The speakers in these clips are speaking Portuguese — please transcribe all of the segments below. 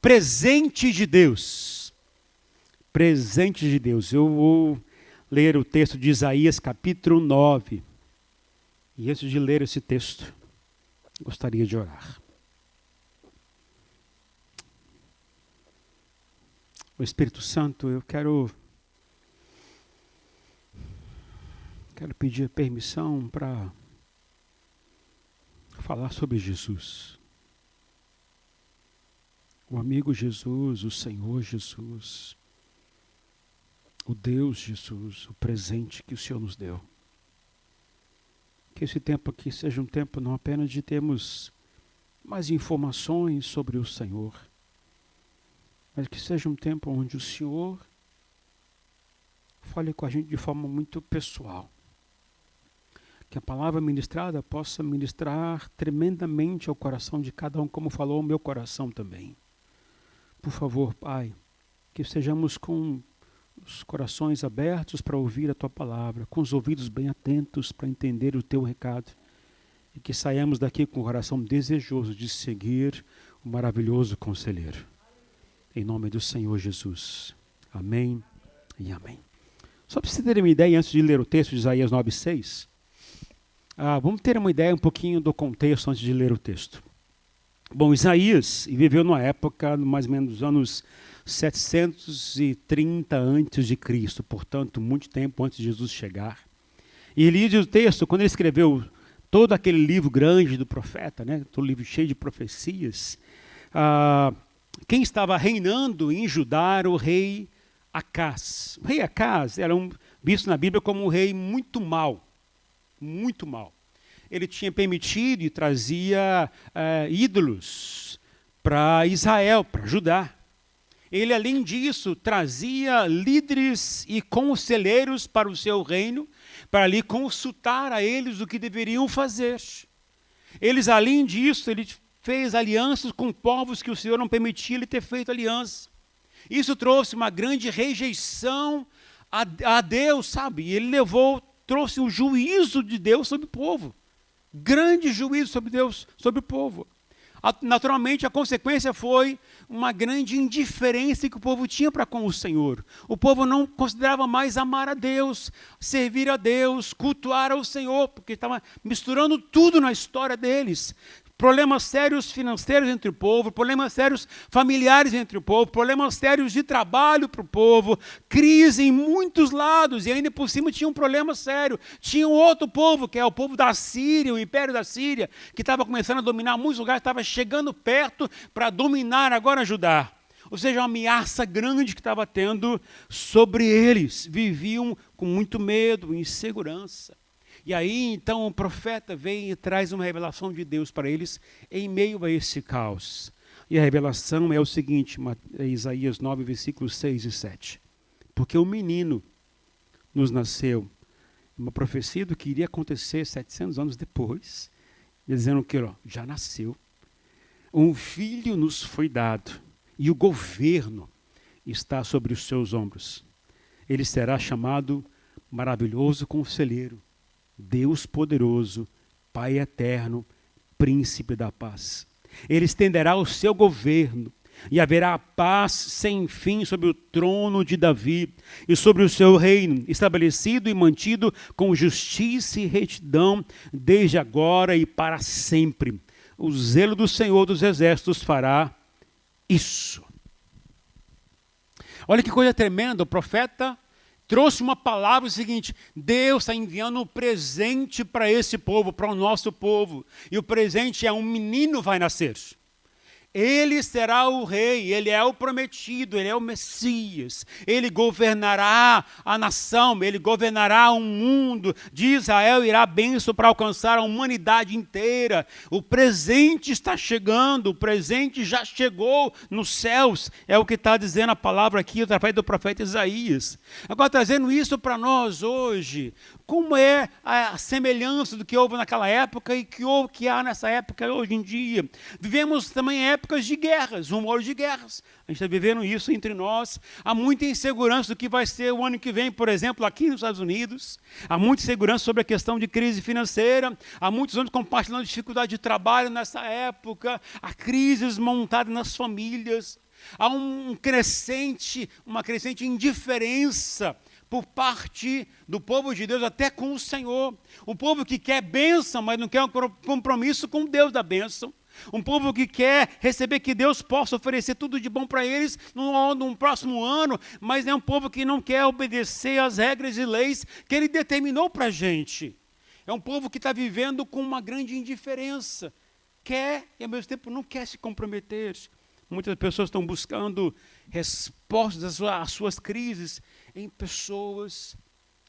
presente de Deus. Presente de Deus. Eu vou ler o texto de Isaías, capítulo 9. E antes de ler esse texto, gostaria de orar. O Espírito Santo, eu quero pedir permissão para falar sobre Jesus. O amigo Jesus, o Senhor Jesus, o Deus Jesus, o presente que o Senhor nos deu. Que esse tempo aqui seja um tempo não apenas de termos mais informações sobre o Senhor, mas que seja um tempo onde o Senhor fale com a gente de forma muito pessoal. Que a palavra ministrada possa ministrar tremendamente ao coração de cada um, como falou ao meu coração também. Por favor, Pai, que sejamos com os corações abertos para ouvir a Tua palavra, com os ouvidos bem atentos para entender o Teu recado, e que saiamos daqui com o coração desejoso de seguir o maravilhoso conselheiro. Em nome do Senhor Jesus. Amém e amém. Só para vocês terem uma ideia, antes de ler o texto de Isaías 9:6, vamos ter uma ideia um pouquinho do contexto antes de ler o texto. Bom, Isaías viveu numa época, mais ou menos dos anos 730 a.C., portanto, muito tempo antes de Jesus chegar. E ele diz o texto, quando ele escreveu todo aquele livro grande do profeta, né, todo livro cheio de profecias, quem estava reinando em Judá era o rei Acás. O rei Acás era visto na Bíblia como um rei muito mau. Muito mau. Ele tinha permitido e trazia ídolos para Israel, para Judá. Ele, além disso, trazia líderes e conselheiros para o seu reino, para ali consultar a eles o que deveriam fazer. Eles, além disso, ele fez alianças com povos que o Senhor não permitia ele ter feito aliança. Isso trouxe uma grande rejeição a Deus, sabe? E ele trouxe o juízo de Deus sobre o povo. Grande juízo sobre Deus, sobre o povo. Naturalmente, a consequência foi uma grande indiferença que o povo tinha para com o Senhor. O povo não considerava mais amar a Deus, servir a Deus, cultuar ao Senhor, porque estava misturando tudo na história deles. Problemas sérios financeiros entre o povo, problemas sérios familiares entre o povo, problemas sérios de trabalho para o povo, crise em muitos lados, e ainda por cima tinha um problema sério. Tinha um outro povo, que é o povo da Síria, o Império da Síria, que estava começando a dominar muitos lugares, estava chegando perto para dominar agora Judá. Ou seja, uma ameaça grande que estava tendo sobre eles. Viviam com muito medo, insegurança. E aí, então, o profeta vem e traz uma revelação de Deus para eles em meio a esse caos. E a revelação é o seguinte, Isaías 9, versículos 6 e 7. Porque um menino nos nasceu, uma profecia do que iria acontecer 700 anos depois, dizendo que já nasceu. Um filho nos foi dado, e o governo está sobre os seus ombros. Ele será chamado Maravilhoso Conselheiro, Deus poderoso, Pai eterno, Príncipe da paz. Ele estenderá o seu governo e haverá paz sem fim sobre o trono de Davi e sobre o seu reino, estabelecido e mantido com justiça e retidão desde agora e para sempre. O zelo do Senhor dos Exércitos fará isso. Olha que coisa tremenda, o profeta trouxe uma palavra, o seguinte: Deus está enviando um presente para esse povo, para o nosso povo. E o presente é: um menino vai nascer. Ele será o rei, ele é o prometido, ele é o Messias. Ele governará a nação, ele governará o mundo. De Israel irá bênção para alcançar a humanidade inteira. O presente está chegando, o presente já chegou nos céus. É o que está dizendo a palavra aqui, através do profeta Isaías. Agora, trazendo isso para nós hoje, como é a semelhança do que houve naquela época e que há nessa época hoje em dia. Vivemos também épocas de guerras, rumores de guerras. A gente está vivendo isso entre nós. Há muita insegurança do que vai ser o ano que vem, por exemplo, aqui nos Estados Unidos. Há muita insegurança sobre a questão de crise financeira. Há muitos anos compartilhando dificuldade de trabalho nessa época. Há crises montadas nas famílias. Há uma crescente indiferença por parte do povo de Deus até com o Senhor. Um povo que quer bênção, mas não quer um compromisso com o Deus da bênção. Um povo que quer receber que Deus possa oferecer tudo de bom para eles no próximo ano, mas é um povo que não quer obedecer às regras e leis que Ele determinou para a gente. É um povo que está vivendo com uma grande indiferença. Quer e ao mesmo tempo não quer se comprometer. Muitas pessoas estão buscando respostas às suas crises em pessoas,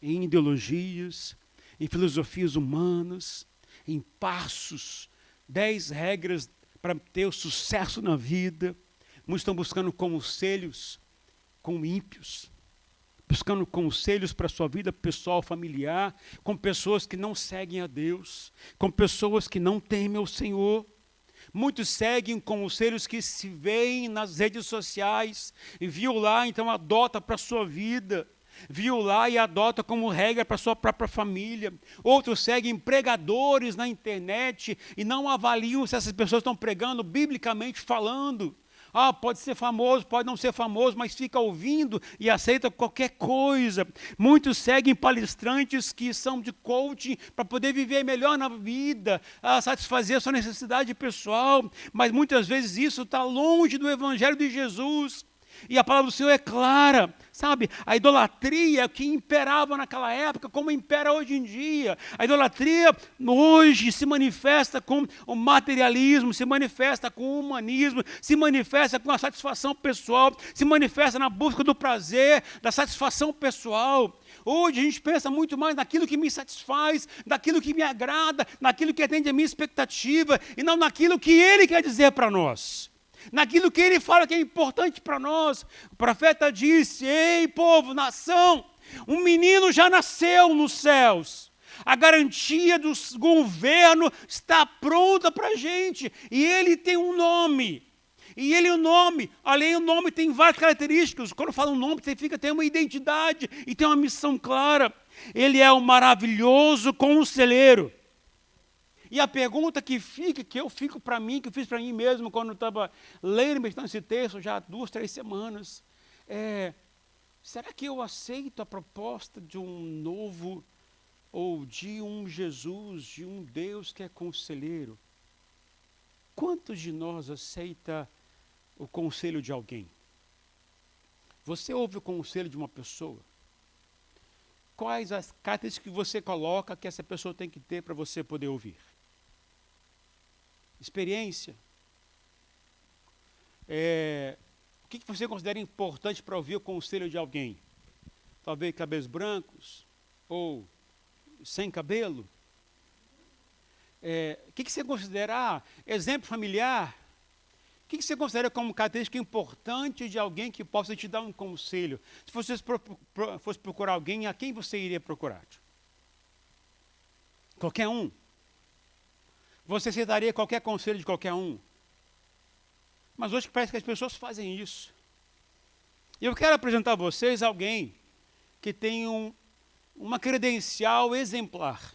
em ideologias, em filosofias humanas, em passos, 10 regras para ter o sucesso na vida. Muitos estão buscando conselhos com ímpios, buscando conselhos para a sua vida pessoal, familiar, com pessoas que não seguem a Deus, com pessoas que não temem ao Senhor. Muitos seguem conselhos que se veem nas redes sociais, e viu lá, então adota para a sua vida, viu lá e adota como regra para a sua própria família. Outros seguem pregadores na internet e não avaliam se essas pessoas estão pregando biblicamente falando. Pode ser famoso, pode não ser famoso, mas fica ouvindo e aceita qualquer coisa. Muitos seguem palestrantes que são de coaching para poder viver melhor na vida, satisfazer a sua necessidade pessoal, mas muitas vezes isso está longe do Evangelho de Jesus. E a palavra do Senhor é clara, sabe? A idolatria que imperava naquela época, como impera hoje em dia. A idolatria hoje se manifesta com o materialismo, se manifesta com o humanismo, se manifesta com a satisfação pessoal, se manifesta na busca do prazer, da satisfação pessoal. Hoje a gente pensa muito mais naquilo que me satisfaz, naquilo que me agrada, naquilo que atende a minha expectativa, e não naquilo que Ele quer dizer para nós. Naquilo que Ele fala que é importante para nós. O profeta disse: ei, povo, nação, um menino já nasceu nos céus. A garantia do governo está pronta para a gente. E ele tem um nome. E ele, o nome, além do nome, tem várias características. Quando fala um nome, significa tem uma identidade e tem uma missão clara. Ele é o maravilhoso conselheiro. E a pergunta que eu fico para mim, que eu fiz para mim mesmo quando eu estava lendo esse texto, já há 2, 3 semanas, será que eu aceito a proposta de um novo, ou de um Jesus, de um Deus que é conselheiro? Quantos de nós aceita o conselho de alguém? Você ouve o conselho de uma pessoa? Quais as características que você coloca que essa pessoa tem que ter para você poder ouvir? Experiência. O que você considera importante para ouvir o conselho de alguém? Talvez cabelos brancos ou sem cabelo? O que você considera exemplo familiar? O que você considera como característica importante de alguém que possa te dar um conselho? Se você fosse procurar alguém, a quem você iria procurar? Qualquer um? Você aceitaria qualquer conselho de qualquer um? Mas hoje parece que as pessoas fazem isso. E eu quero apresentar a vocês alguém que tem uma credencial exemplar.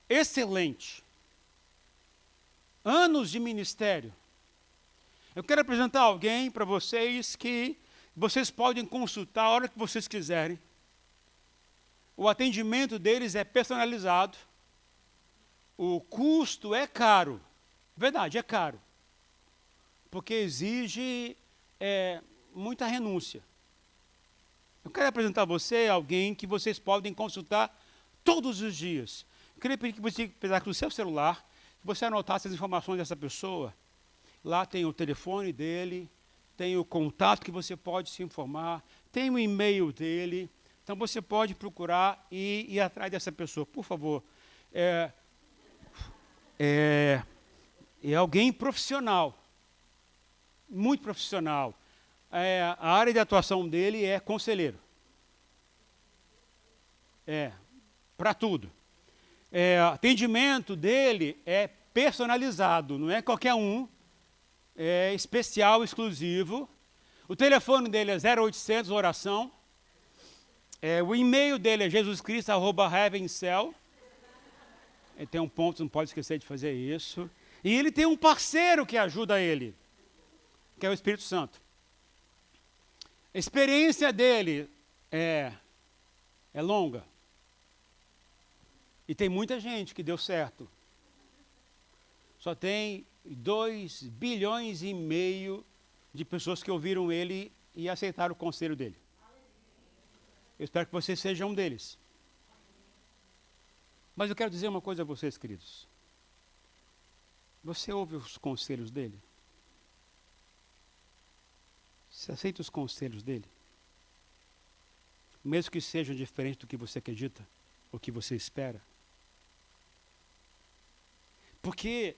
Excelente. Anos de ministério. Eu quero apresentar alguém para vocês que vocês podem consultar a hora que vocês quiserem. O atendimento deles é personalizado. O custo é caro. Verdade, é caro. Porque exige muita renúncia. Eu quero apresentar a você alguém que vocês podem consultar todos os dias. Eu queria pedir que você pegasse no seu celular, que você anotasse as informações dessa pessoa. Lá tem o telefone dele, tem o contato que você pode se informar, tem o e-mail dele. Então você pode procurar e ir atrás dessa pessoa. Por favor. É alguém profissional, muito profissional. A área de atuação dele é conselheiro. Para tudo. Atendimento dele é personalizado, não é qualquer um, é especial, exclusivo. O telefone dele é 0800 oração. O e-mail dele é jesuscristo@heavencell. Tem um ponto, não pode esquecer de fazer isso. E ele tem um parceiro que ajuda ele, que é o Espírito Santo. A experiência dele é longa. E tem muita gente que deu certo. Só tem 2,5 bilhões de pessoas que ouviram ele e aceitaram o conselho dele. Eu espero que você seja um deles. Mas eu quero dizer uma coisa a vocês, queridos. Você ouve os conselhos dele? Você aceita os conselhos dele? Mesmo que sejam diferentes do que você acredita, ou que você espera? Porque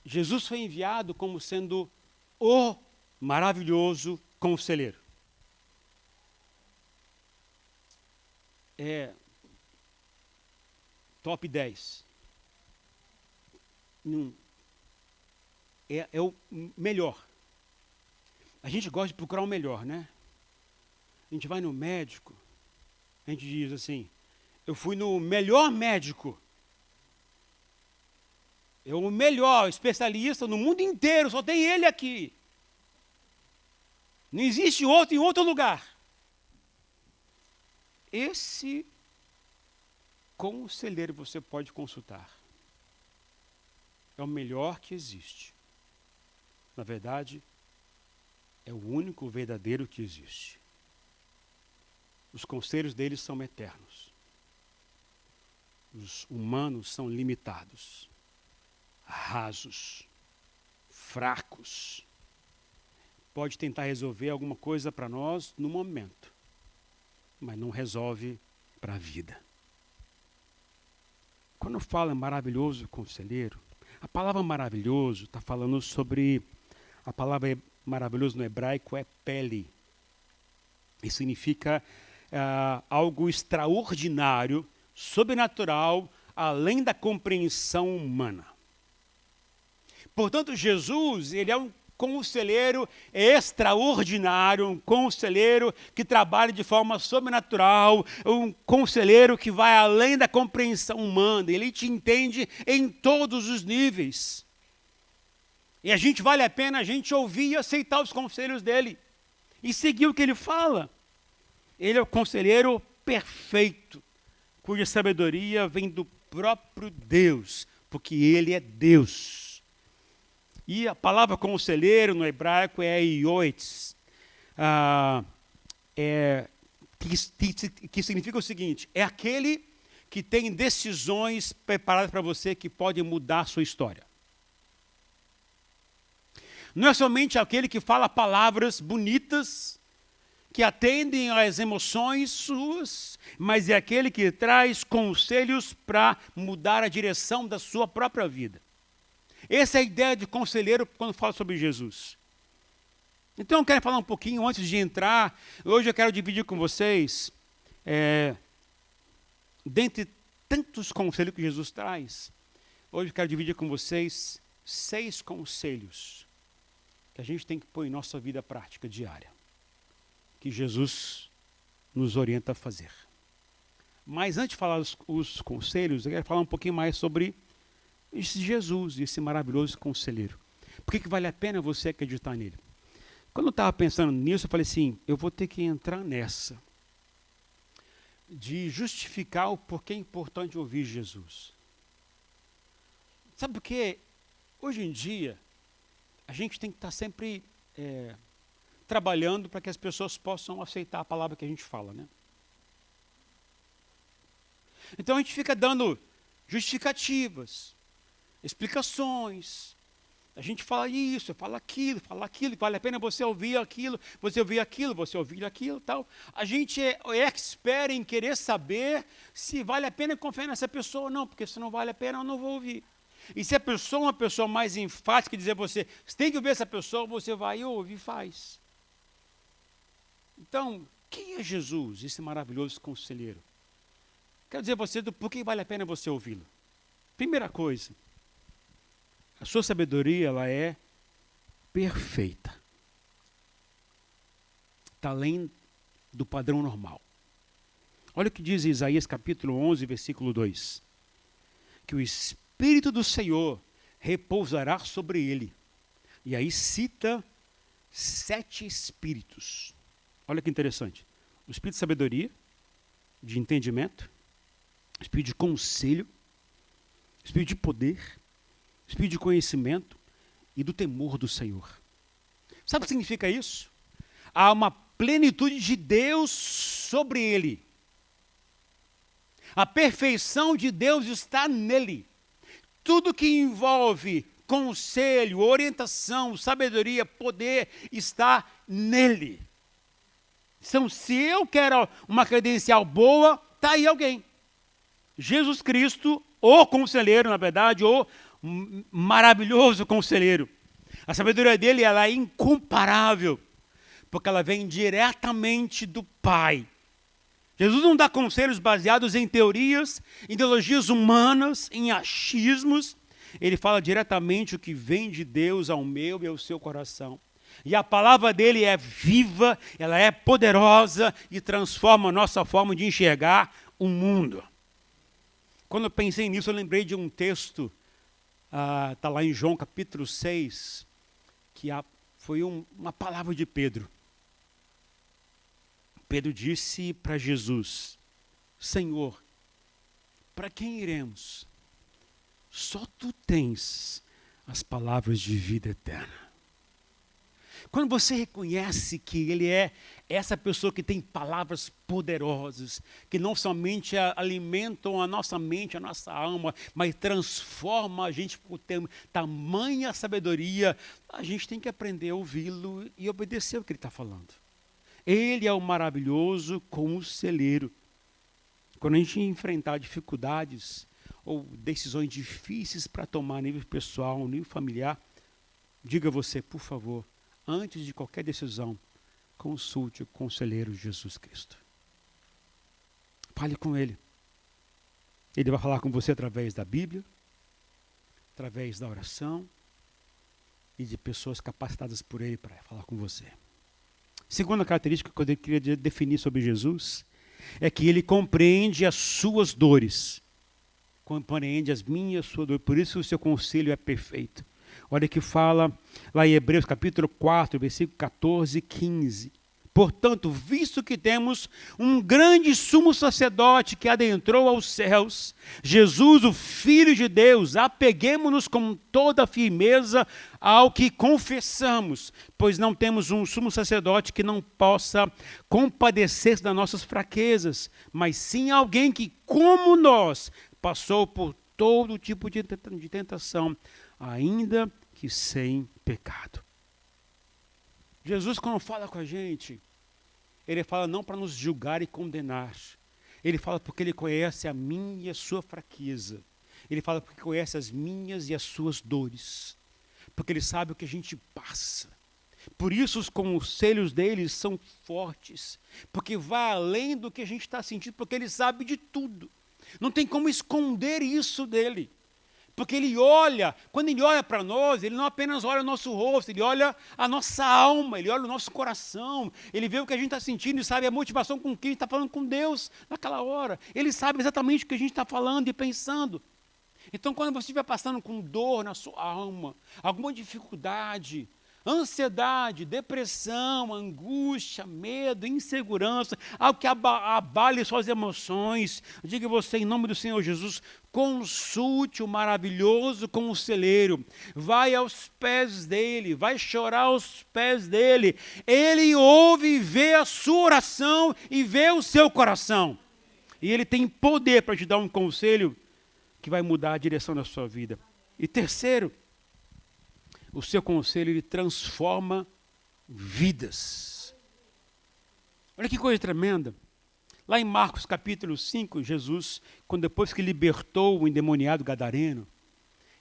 Jesus foi enviado como sendo o maravilhoso conselheiro. Top 10. É o melhor. A gente gosta de procurar o melhor, né? A gente vai no médico, a gente diz assim, eu fui no melhor médico. É o melhor especialista no mundo inteiro, só tem ele aqui. Não existe outro em outro lugar. Esse conselheiro você pode consultar. É o melhor que existe. Na verdade, é o único verdadeiro que existe. Os conselhos deles são eternos. Os humanos são limitados, rasos, fracos. Pode tentar resolver alguma coisa para nós no momento, mas não resolve para a vida. Quando eu falo maravilhoso conselheiro, a palavra maravilhoso está falando sobre, a palavra maravilhoso no hebraico é pele. Isso significa algo extraordinário, sobrenatural, além da compreensão humana. Portanto, Jesus, ele é um conselheiro extraordinário, um conselheiro que trabalha de forma sobrenatural, um conselheiro que vai além da compreensão humana. Ele te entende em todos os níveis. E vale a pena a gente ouvir e aceitar os conselhos dele e seguir o que ele fala. Ele é o conselheiro perfeito, cuja sabedoria vem do próprio Deus, porque ele é Deus. E a palavra conselheiro no hebraico é ioetz, que significa o seguinte, é aquele que tem decisões preparadas para você que podem mudar a sua história. Não é somente aquele que fala palavras bonitas, que atendem às emoções suas, mas é aquele que traz conselhos para mudar a direção da sua própria vida. Essa é a ideia de conselheiro quando fala sobre Jesus. Então eu quero falar um pouquinho antes de entrar. Hoje eu quero dividir com vocês, dentre tantos conselhos que Jesus traz, hoje eu quero dividir com vocês 6 conselhos que a gente tem que pôr em nossa vida prática diária, que Jesus nos orienta a fazer. Mas antes de falar os conselhos, eu quero falar um pouquinho mais sobre esse Jesus, esse maravilhoso conselheiro. Por que vale a pena você acreditar nele? Quando eu estava pensando nisso, eu falei assim, eu vou ter que entrar nessa, de justificar o porquê é importante ouvir Jesus. Sabe por quê? Hoje em dia, a gente tem que estar sempre trabalhando para que as pessoas possam aceitar a palavra que a gente fala, né? Então a gente fica dando justificativas, explicações. A gente fala isso, fala aquilo, vale a pena você ouvir aquilo, tal. A gente é expert em querer saber se vale a pena confiar nessa pessoa ou não, porque se não vale a pena eu não vou ouvir. E se a pessoa é uma pessoa mais enfática, dizer você tem que ouvir essa pessoa, você vai e ouve e faz. Então, quem é Jesus, esse maravilhoso conselheiro? Quero dizer a você do porquê vale a pena você ouvi-lo. Primeira coisa, a sua sabedoria, ela é perfeita. Está além do padrão normal. Olha o que diz Isaías capítulo 11, versículo 2. Que o Espírito do Senhor repousará sobre ele. E aí cita 7 espíritos. Olha que interessante. O espírito de sabedoria, de entendimento, o espírito de conselho, o espírito de poder, o espírito de conhecimento e do temor do Senhor. Sabe o que significa isso? Há uma plenitude de Deus sobre ele. A perfeição de Deus está nele. Tudo que envolve conselho, orientação, sabedoria, poder, está nele. Então, se eu quero uma credencial boa, está aí alguém. Jesus Cristo, o conselheiro, na verdade, o maravilhoso conselheiro. A sabedoria dele, ela é incomparável, porque ela vem diretamente do Pai. Jesus não dá conselhos baseados em teorias, ideologias humanas, em achismos. Ele fala diretamente o que vem de Deus ao meu e ao seu coração. E a palavra dele é viva, ela é poderosa e transforma a nossa forma de enxergar o mundo. Quando eu pensei nisso, eu lembrei de um texto, está lá em João capítulo 6, que foi uma palavra de Pedro. Pedro disse para Jesus: Senhor, para quem iremos? Só tu tens as palavras de vida eterna. Quando você reconhece que ele é essa pessoa que tem palavras poderosas, que não somente alimentam a nossa mente, a nossa alma, mas transforma a gente por ter tamanha sabedoria, a gente tem que aprender a ouvi-lo e obedecer o que ele está falando. Ele é o maravilhoso conselheiro. Quando a gente enfrentar dificuldades ou decisões difíceis para tomar a nível pessoal, nível familiar, diga você, por favor, antes de qualquer decisão, consulte o conselheiro Jesus Cristo. Fale com ele. Ele vai falar com você através da Bíblia, através da oração e de pessoas capacitadas por ele para falar com você. Segunda característica que eu queria definir sobre Jesus é que ele compreende as suas dores, compreende as minhas, suas dores, por isso o seu conselho é perfeito. Olha que fala lá em Hebreus capítulo 4, versículo 14 e 15. Portanto, visto que temos um grande sumo sacerdote que adentrou aos céus, Jesus, o Filho de Deus, apeguemo-nos com toda a firmeza ao que confessamos, pois não temos um sumo sacerdote que não possa compadecer das nossas fraquezas, mas sim alguém que, como nós, passou por todo tipo de tentação, ainda que sem pecado. Jesus, quando fala com a gente, ele fala não para nos julgar e condenar. Ele fala porque ele conhece a minha e a sua fraqueza. Ele fala porque conhece as minhas e as suas dores. Porque ele sabe o que a gente passa. Por isso os conselhos dele são fortes. Porque vai além do que a gente está sentindo, porque ele sabe de tudo. Não tem como esconder isso dele. Porque ele olha, quando ele olha para nós, ele não apenas olha o nosso rosto, ele olha a nossa alma, ele olha o nosso coração, ele vê o que a gente está sentindo e sabe a motivação com que a gente está falando com Deus naquela hora. Ele sabe exatamente o que a gente está falando e pensando. Então, quando você estiver passando com dor na sua alma, alguma dificuldade, ansiedade, depressão, angústia, medo, insegurança, algo que abale suas emoções, diga você, em nome do Senhor Jesus, consulte o maravilhoso conselheiro, vai aos pés dele, vai chorar aos pés dele, ele ouve e vê a sua oração e vê o seu coração, e ele tem poder para te dar um conselho que vai mudar a direção da sua vida. E terceiro, o seu conselho, ele transforma vidas. Olha que coisa tremenda. Lá em Marcos capítulo 5, Jesus, quando depois que libertou o endemoniado gadareno,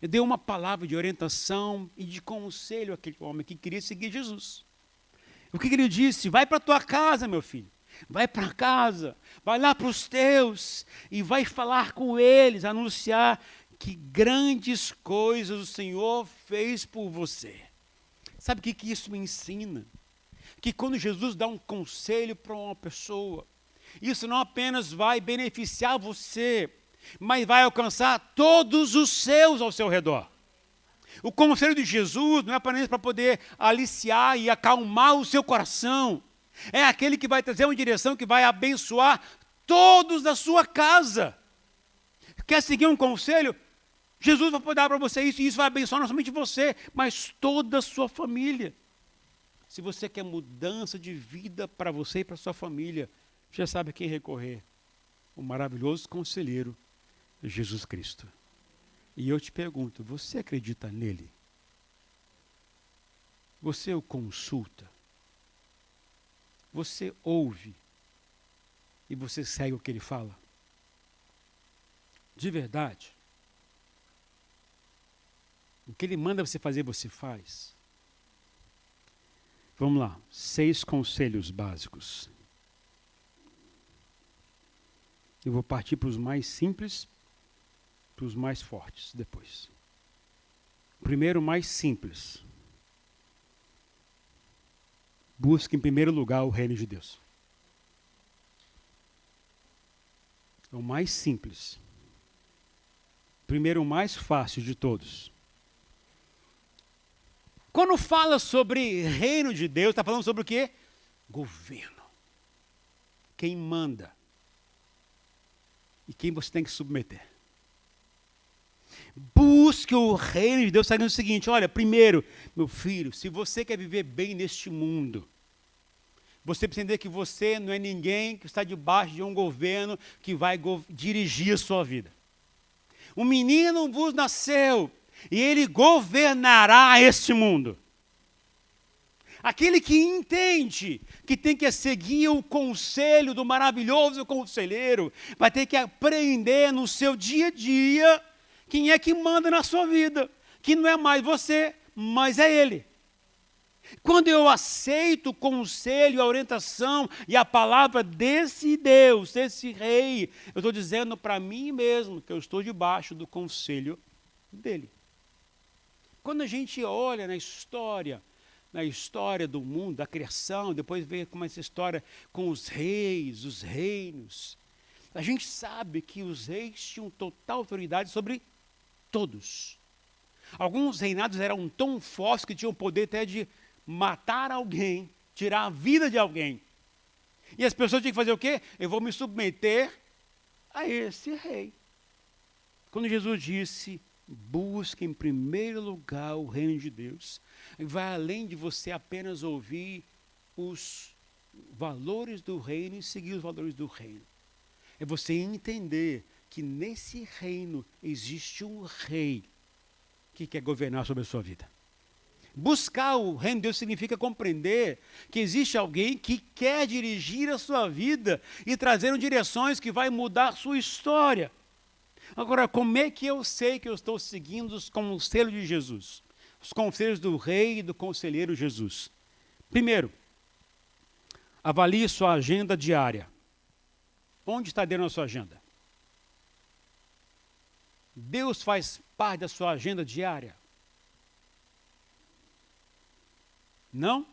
ele deu uma palavra de orientação e de conselho àquele homem que queria seguir Jesus. O que ele disse? Vai para a tua casa, meu filho. Vai para casa, vai lá para os teus e vai falar com eles, anunciar que grandes coisas o Senhor fez por você. Sabe o que isso me ensina? Que quando Jesus dá um conselho para uma pessoa, isso não apenas vai beneficiar você, mas vai alcançar todos os seus ao seu redor. O conselho de Jesus não é apenas para poder aliciar e acalmar o seu coração. É aquele que vai trazer uma direção que vai abençoar todos da sua casa. Quer seguir um conselho? Jesus vai poder dar para você isso, e isso vai abençoar não somente você, mas toda a sua família. Se você quer mudança de vida para você e para sua família, já sabe a quem recorrer. O maravilhoso conselheiro, Jesus Cristo. E eu te pergunto, você acredita nele? Você o consulta? Você ouve? E você segue o que ele fala? De verdade? O que ele manda você fazer, você faz? Vamos lá, 6 conselhos básicos. Eu vou partir para os mais simples, para os mais fortes depois. Primeiro, mais simples. Busque em primeiro lugar o reino de Deus. É o mais simples. Primeiro, o mais fácil de todos. Quando fala sobre reino de Deus, está falando sobre o quê? Governo. Quem manda. E quem você tem que submeter. Busque o reino de Deus, está dizendo o seguinte, olha, primeiro, meu filho, se você quer viver bem neste mundo, você precisa entender que você não é ninguém que está debaixo de um governo que vai dirigir a sua vida. Um menino vos nasceu, e ele governará este mundo. Aquele que entende que tem que seguir o conselho do maravilhoso conselheiro, vai ter que aprender no seu dia a dia quem é que manda na sua vida. Que não é mais você, mas é ele. Quando eu aceito o conselho, a orientação e a palavra desse Deus, desse rei, eu estou dizendo para mim mesmo que eu estou debaixo do conselho dele. Quando a gente olha na história do mundo, da criação, depois vê como essa história com os reis, os reinos, a gente sabe que os reis tinham total autoridade sobre todos. Alguns reinados eram tão fortes que tinham o poder até de matar alguém, tirar a vida de alguém. E as pessoas tinham que fazer o quê? Eu vou me submeter a esse rei. Quando Jesus disse, busque em primeiro lugar o reino de Deus, vai além de você apenas ouvir os valores do reino e seguir os valores do reino. É você entender que nesse reino existe um rei que quer governar sobre a sua vida. Buscar o reino de Deus significa compreender que existe alguém que quer dirigir a sua vida e trazer direções que vai mudar a sua história. Agora, como é que eu sei que eu estou seguindo os conselhos de Jesus? Os conselhos do rei e do conselheiro Jesus. Primeiro, avalie sua agenda diária. Onde está dentro da sua agenda? Deus faz parte da sua agenda diária? Não?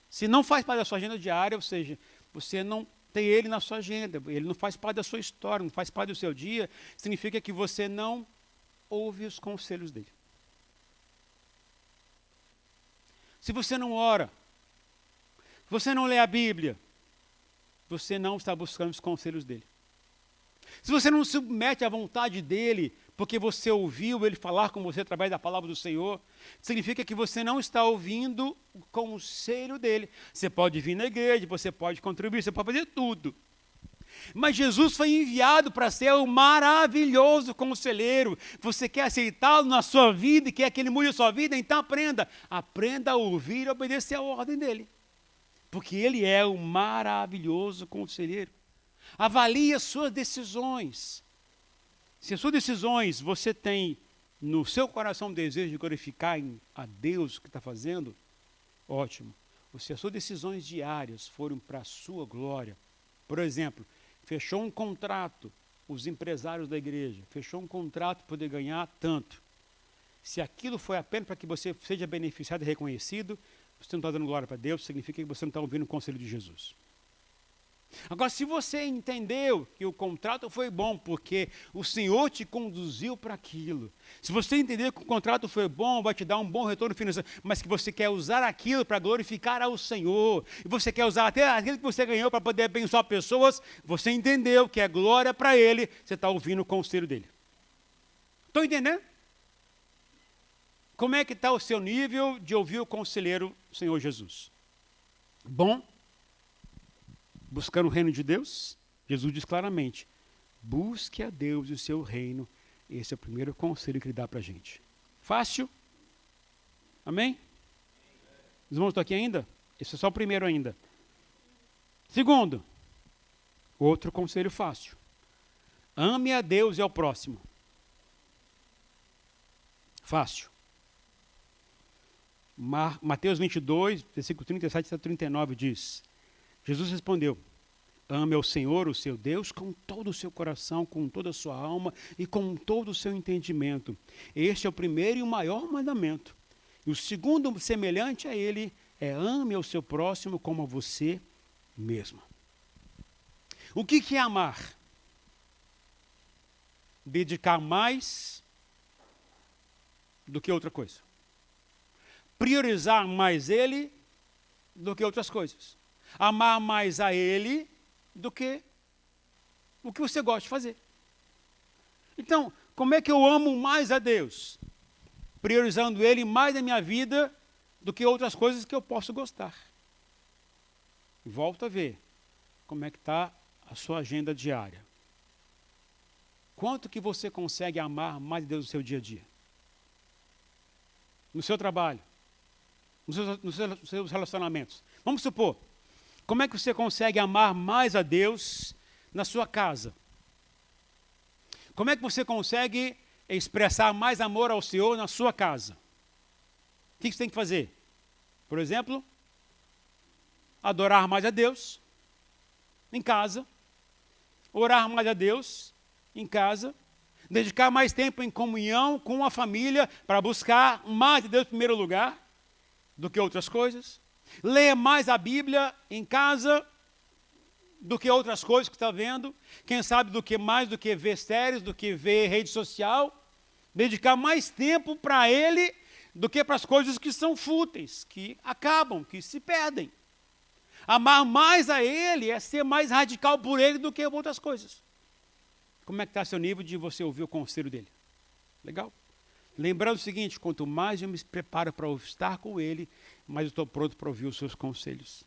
Se não faz parte da sua agenda diária, ou seja, você não tem ele na sua agenda, ele não faz parte da sua história, não faz parte do seu dia, significa que você não ouve os conselhos dele. Se você não ora, se você não lê a Bíblia, você não está buscando os conselhos dele. Se você não se submete à vontade dele, porque você ouviu ele falar com você através da palavra do Senhor, significa que você não está ouvindo o conselho dele. Você pode vir na igreja, você pode contribuir, você pode fazer tudo. Mas Jesus foi enviado para ser o maravilhoso conselheiro. Você quer aceitá-lo na sua vida e quer que ele mude a sua vida? Então aprenda. Aprenda a ouvir e obedecer a ordem dele. Porque ele é o maravilhoso conselheiro. Avalie as suas decisões. Se as suas decisões você tem no seu coração o desejo de glorificar a Deus o que está fazendo, ótimo. Ou se as suas decisões diárias forem para a sua glória, por exemplo, fechou um contrato, os empresários da igreja, fechou um contrato para poder ganhar tanto. Se aquilo foi apenas para que você seja beneficiado e reconhecido, você não está dando glória para Deus, significa que você não está ouvindo o conselho de Jesus. Agora, se você entendeu que o contrato foi bom porque o Senhor te conduziu para aquilo, se você entendeu que o contrato foi bom, vai te dar um bom retorno financeiro, mas que você quer usar aquilo para glorificar ao Senhor, e você quer usar até aquilo que você ganhou para poder abençoar pessoas, você entendeu que é glória para Ele, você está ouvindo o conselho dele. Estão entendendo? Como é que está o seu nível de ouvir o conselheiro Senhor Jesus? Bom? Buscando o reino de Deus? Jesus diz claramente, busque a Deus e o seu reino. Esse é o primeiro conselho que ele dá para a gente. Fácil? Amém? Os irmãos estão aqui ainda? Esse é só o primeiro ainda. Segundo, outro conselho fácil. Ame a Deus e ao próximo. Fácil. Mateus 22, versículo 37 a 39 diz, Jesus respondeu, ame ao Senhor, o seu Deus, com todo o seu coração, com toda a sua alma e com todo o seu entendimento. Este é o primeiro e o maior mandamento. E o segundo, semelhante a ele, é ame ao seu próximo como a você mesmo. O que é amar? Dedicar mais do que outra coisa. Priorizar mais ele do que outras coisas. Amar mais a ele do que o que você gosta de fazer. Então, como é que eu amo mais a Deus? Priorizando ele mais na minha vida do que outras coisas que eu posso gostar. Volto a ver como é que está a sua agenda diária. Quanto que você consegue amar mais a Deus no seu dia a dia? No seu trabalho? Nos seus relacionamentos? Vamos supor, como é que você consegue amar mais a Deus na sua casa? Como é que você consegue expressar mais amor ao Senhor na sua casa? O que você tem que fazer? Por exemplo, adorar mais a Deus em casa, orar mais a Deus em casa, dedicar mais tempo em comunhão com a família para buscar mais a Deus em primeiro lugar do que outras coisas. Ler mais a Bíblia em casa do que outras coisas que está vendo. Quem sabe mais do que ver séries, do que ver rede social. Dedicar mais tempo para Ele do que para as coisas que são fúteis, que acabam, que se perdem. Amar mais a Ele é ser mais radical por Ele do que outras coisas. Como é que está seu nível de você ouvir o conselho dele? Legal? Lembrando o seguinte, quanto mais eu me preparo para estar com Ele, mais eu estou pronto para ouvir os seus conselhos.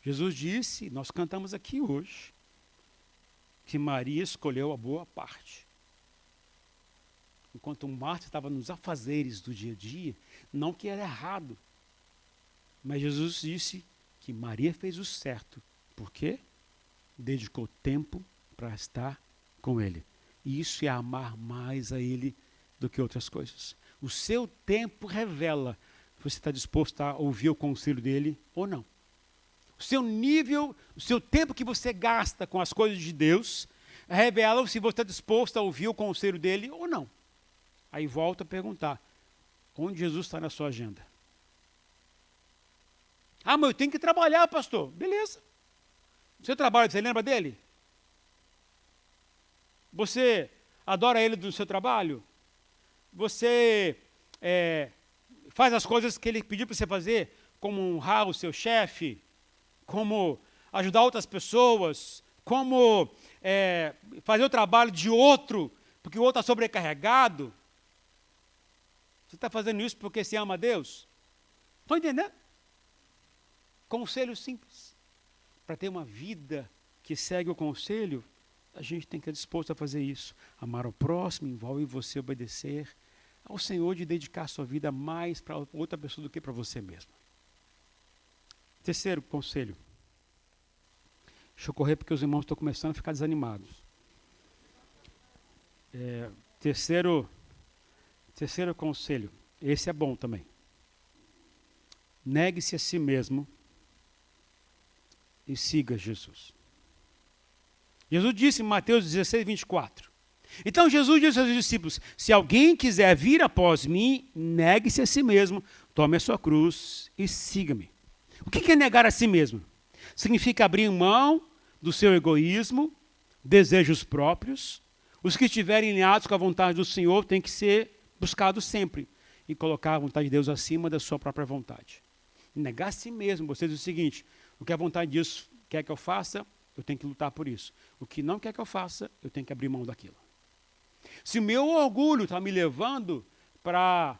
Jesus disse, nós cantamos aqui hoje, que Maria escolheu a boa parte. Enquanto Marta estava nos afazeres do dia a dia, não que era errado, mas Jesus disse que Maria fez o certo. Por quê? Dedicou tempo para estar com Ele. E isso é amar mais a Ele do que outras coisas. O seu tempo revela se você está disposto a ouvir o conselho dele ou não. O seu nível, o seu tempo que você gasta com as coisas de Deus, revela se você está disposto a ouvir o conselho dele ou não. Aí volta a perguntar, onde Jesus está na sua agenda? Ah, mas eu tenho que trabalhar, pastor. Beleza. Você trabalha, você lembra dele? Você adora ele do seu trabalho? Você faz as coisas que ele pediu para você fazer, como honrar o seu chefe, como ajudar outras pessoas, como fazer o trabalho de outro, porque o outro está sobrecarregado? Você está fazendo isso porque você ama a Deus? Estão entendendo? Conselho simples. Para ter uma vida que segue o conselho, a gente tem que estar disposto a fazer isso. Amar o próximo envolve você obedecer ao Senhor, de dedicar a sua vida mais para outra pessoa do que para você mesmo. Terceiro conselho. Deixa eu correr porque os irmãos estão começando a ficar desanimados. Terceiro conselho. Esse é bom também. Negue-se a si mesmo e siga Jesus. Jesus disse em Mateus 16, 24. Então Jesus disse aos seus discípulos, se alguém quiser vir após mim, negue-se a si mesmo, tome a sua cruz e siga-me. O que é negar a si mesmo? Significa abrir mão do seu egoísmo, desejos próprios. Os que estiverem alinhados com a vontade do Senhor têm que ser buscados sempre e colocar a vontade de Deus acima da sua própria vontade. Negar a si mesmo, você diz o seguinte: o que a vontade de Deus quer que eu faça, eu tenho que lutar por isso. O que não quer que eu faça, eu tenho que abrir mão daquilo. Se o meu orgulho está me levando para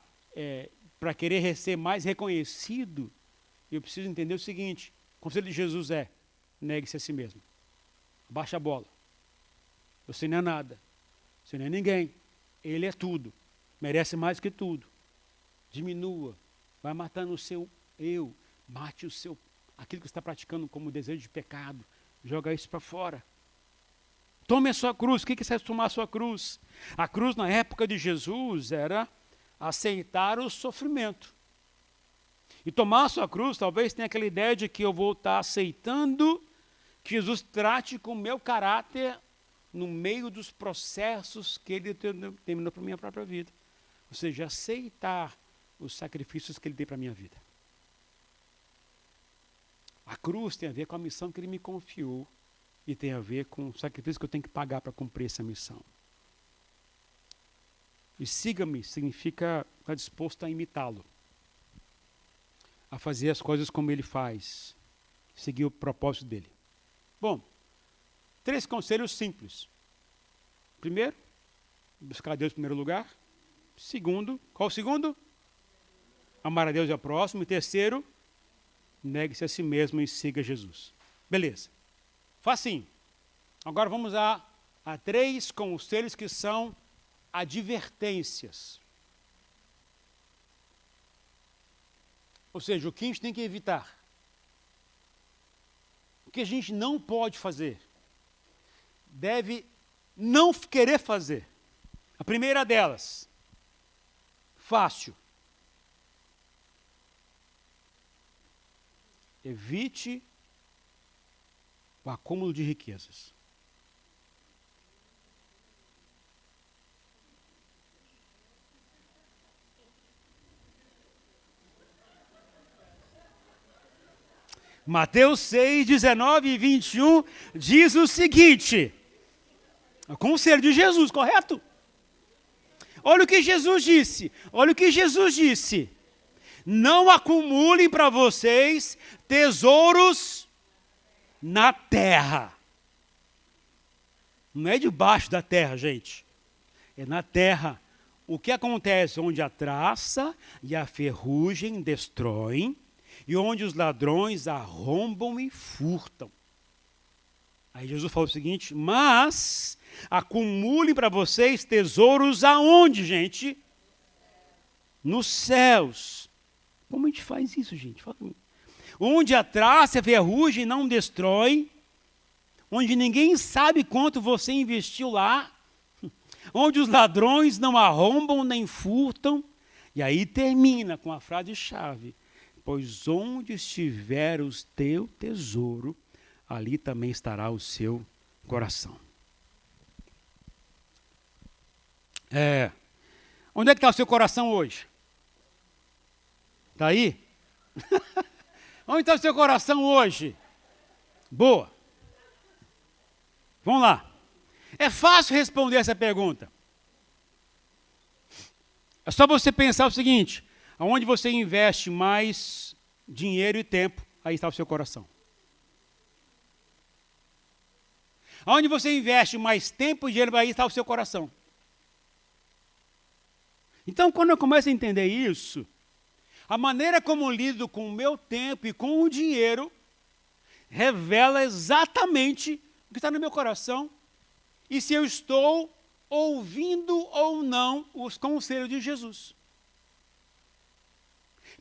querer ser mais reconhecido, eu preciso entender o seguinte: o conselho de Jesus é: negue-se a si mesmo. Baixa a bola. Você não é nada. Você não é ninguém. Ele é tudo. Merece mais que tudo. Diminua. Vai matando o seu eu. Mate aquilo que você está praticando como desejo de pecado. Joga isso para fora. Tome a sua cruz. O que é tomar a sua cruz? A cruz na época de Jesus era aceitar o sofrimento. E tomar a sua cruz talvez tenha aquela ideia de que eu vou estar aceitando que Jesus trate com o meu caráter no meio dos processos que ele terminou para a minha própria vida. Ou seja, aceitar os sacrifícios que ele tem para a minha vida. A cruz tem a ver com a missão que ele me confiou e tem a ver com o sacrifício que eu tenho que pagar para cumprir essa missão. E siga-me significa estar disposto a imitá-lo, a fazer as coisas como ele faz, seguir o propósito dele. Bom, 3 conselhos simples. Primeiro, buscar Deus em primeiro lugar. Segundo, qual o segundo? Amar a Deus e ao próximo. E terceiro, negue-se a si mesmo e siga Jesus. Beleza. Facinho. Agora vamos a 3 conselhos que são advertências. Ou seja, o que a gente tem que evitar. O que a gente não pode fazer. Deve não querer fazer. A primeira delas. Fácil. Evite o acúmulo de riquezas. Mateus 6, 19 e 21 diz o seguinte: o conselho de Jesus, correto? Olha o que Jesus disse. Olha o que Jesus disse. Não acumulem para vocês tesouros na terra. Não é debaixo da terra, gente. É na terra. O que acontece onde a traça e a ferrugem destroem e onde os ladrões arrombam e furtam. Aí Jesus falou o seguinte: mas acumulem para vocês tesouros aonde, gente? Nos céus. Como a gente faz isso, gente? Onde a traça e a ferrugem não destroem, onde ninguém sabe quanto você investiu lá, onde os ladrões não arrombam nem furtam. E aí termina com a frase-chave: pois onde estiver o teu tesouro, ali também estará o seu coração. Onde é que está o seu coração hoje? Está aí? Onde está o seu coração hoje? Boa. Vamos lá. É fácil responder essa pergunta. É só você pensar o seguinte: aonde você investe mais dinheiro e tempo, aí está o seu coração. Aonde você investe mais tempo e dinheiro, aí está o seu coração. Então, quando eu começo a entender isso, a maneira como eu lido com o meu tempo e com o dinheiro revela exatamente o que está no meu coração e se eu estou ouvindo ou não os conselhos de Jesus.